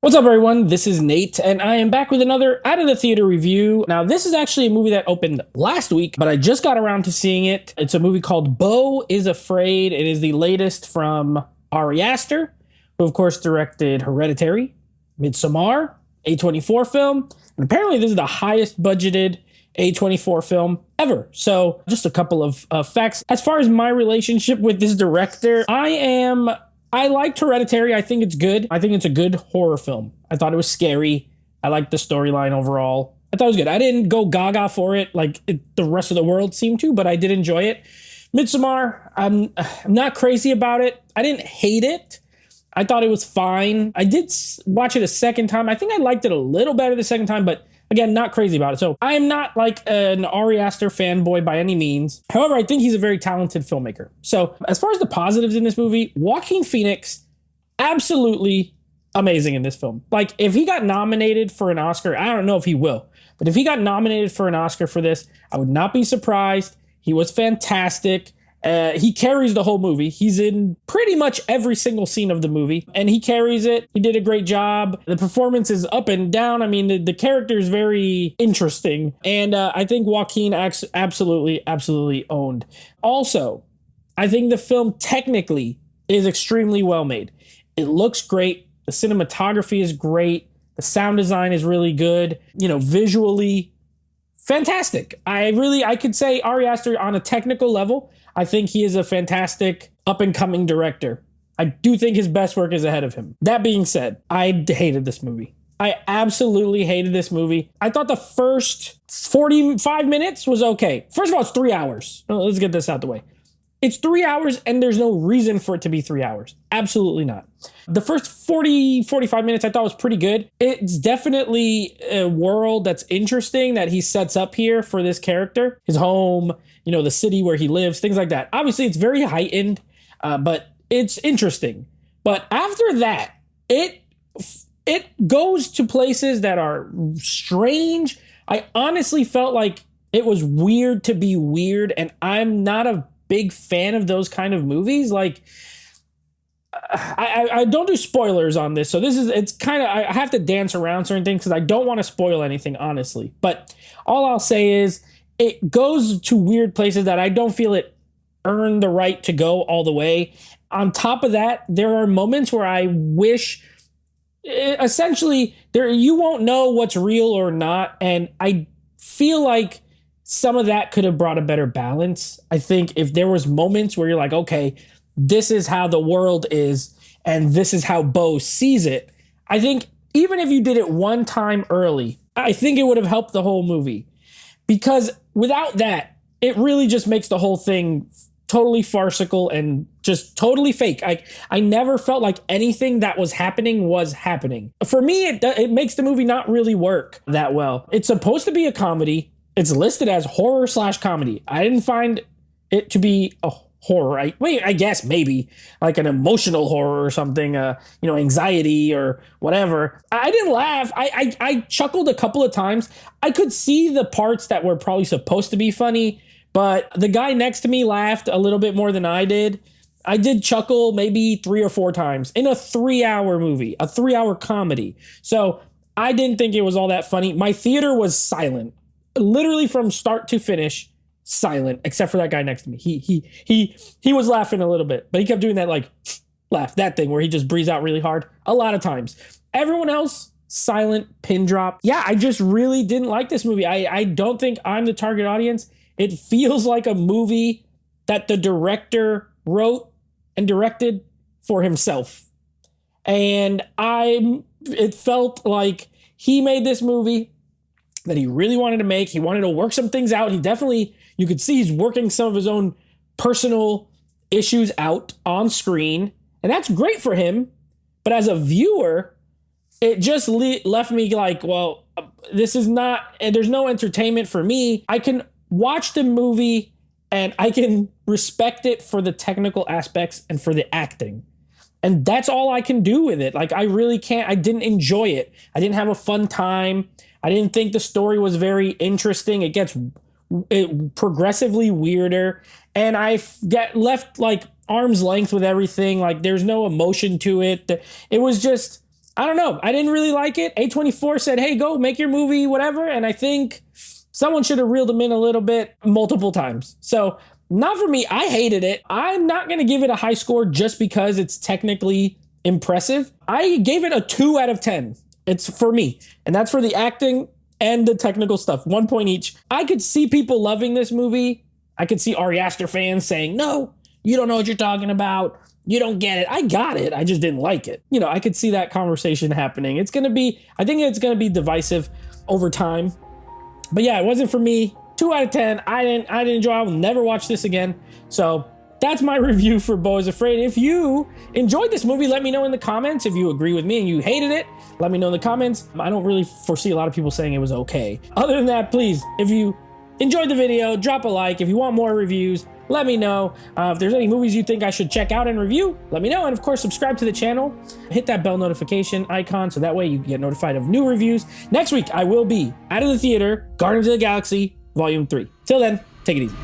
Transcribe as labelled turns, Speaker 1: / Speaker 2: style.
Speaker 1: What's up, everyone? This is Nate, and I am back with another Out of the Theater review. Now, this is actually a movie that opened last week, but I just got around to seeing it. It's a movie called Beau is Afraid. It is the latest from Ari Aster, who, of course, directed Hereditary, Midsommar, A24 film, and apparently this is the highest budgeted A24 film ever. So, just a couple of facts. As far as my relationship with this director, I liked Hereditary. I think it's good. I think it's a good horror film. I thought it was scary. I liked the storyline overall. I thought it was good. I didn't go gaga for it like the rest of the world seemed to, but I did enjoy it. Midsommar, I'm not crazy about it. I didn't hate it. I thought it was fine. I did watch it a second time. I think I liked it a little better the second time, but again, not crazy about it. So I am not like an Ari Aster fanboy by any means. However, I think he's a very talented filmmaker. So as far as the positives in this movie, Joaquin Phoenix, absolutely amazing in this film. Like if he got nominated for an Oscar, I don't know if he will, but if he got nominated for an Oscar for this, I would not be surprised. He was fantastic. He carries the whole movie. He's in pretty much every single scene of the movie, and he carries it. He did a great job. The performance is up and down. I mean, the character is very interesting, and I think Joaquin absolutely owned. Also, I think the film technically is extremely well made. It looks great. The cinematography is great. The sound design is really good. Visually fantastic. I could say Ari Aster on a technical level, I think he is a fantastic up-and-coming director. I do think his best work is ahead of him. That being said, I hated this movie. I absolutely hated this movie. I thought the first 45 minutes was okay. First of all, it's 3 hours. Let's get this out the way. It's 3 hours and there's no reason for it to be 3 hours. Absolutely not. The first 45 minutes I thought was pretty good. It's definitely a world that's interesting that he sets up here for this character. His home, the city where he lives, things like that. Obviously, it's very heightened, but it's interesting. But after that, it goes to places that are strange. I honestly felt like it was weird to be weird, and I'm not a big fan of those kind of movies. Like, I don't do spoilers on this, so it's kind of, I have to dance around certain things because I don't want to spoil anything, honestly. But all I'll say is it goes to weird places that I don't feel it earned the right to go all the way. On top of that, there are moments where I wish, essentially, you won't know what's real or not, and I feel like some of that could have brought a better balance. I think if there was moments where you're like, okay, this is how the world is, and this is how Beau sees it, I think even if you did it one time early, I think it would have helped the whole movie. Because without that, it really just makes the whole thing totally farcical and just totally fake. I never felt like anything that was happening was happening. For me, it makes the movie not really work that well. It's supposed to be a comedy. It's listed as horror/comedy. I didn't find it to be a horror. I guess maybe like an emotional horror or something, anxiety or whatever. I didn't laugh. I chuckled a couple of times. I could see the parts that were probably supposed to be funny, but the guy next to me laughed a little bit more than I did. I did chuckle maybe 3 or 4 times in a 3-hour movie, a 3-hour comedy. So I didn't think it was all that funny. My theater was silent. Literally from start to finish, silent, except for that guy next to me. He was laughing a little bit, but he kept doing that like laugh, that thing where he just breathes out really hard a lot of times. Everyone else, silent, pin drop. Yeah, I just really didn't like this movie. I don't think I'm the target audience. It feels like a movie that the director wrote and directed for himself. And it felt like he made this movie that he really wanted to make. He wanted to work some things out. You could see he's working some of his own personal issues out on screen, and that's great for him. But as a viewer, it just left me like, well, this is not, and there's no entertainment for me. I can watch the movie and I can respect it for the technical aspects and for the acting. And that's all I can do with it. Like, I really can't, I didn't enjoy it. I didn't have a fun time. I didn't think the story was very interesting. It gets progressively weirder. And I get left like arm's length with everything. Like, there's no emotion to it. It was just I don't know. I didn't really like it. A24 said, hey, go make your movie, whatever. And I think someone should have reeled them in a little bit multiple times. So not for me. I hated it. I'm not going to give it a high score just because it's technically impressive. I gave it a 2 out of 10. It's for me. And that's for the acting and the technical stuff. 1 point each. I could see people loving this movie. I could see Ari Aster fans saying, no, you don't know what you're talking about. You don't get it. I got it. I just didn't like it. You know, I could see that conversation happening. I think it's going to be divisive over time. But yeah, it wasn't for me. 2 out of 10. I didn't enjoy it. I will never watch this again. So that's my review for Beau is Afraid. If you enjoyed this movie, let me know in the comments. If you agree with me and you hated it, let me know in the comments. I don't really foresee a lot of people saying it was okay. Other than that, please, if you enjoyed the video, drop a like. If you want more reviews, let me know. If there's any movies you think I should check out and review, let me know. And of course, subscribe to the channel. Hit that bell notification icon so that way you get notified of new reviews. Next week, I will be out of the theater, Guardians of the Galaxy Volume 3. Till then, take it easy.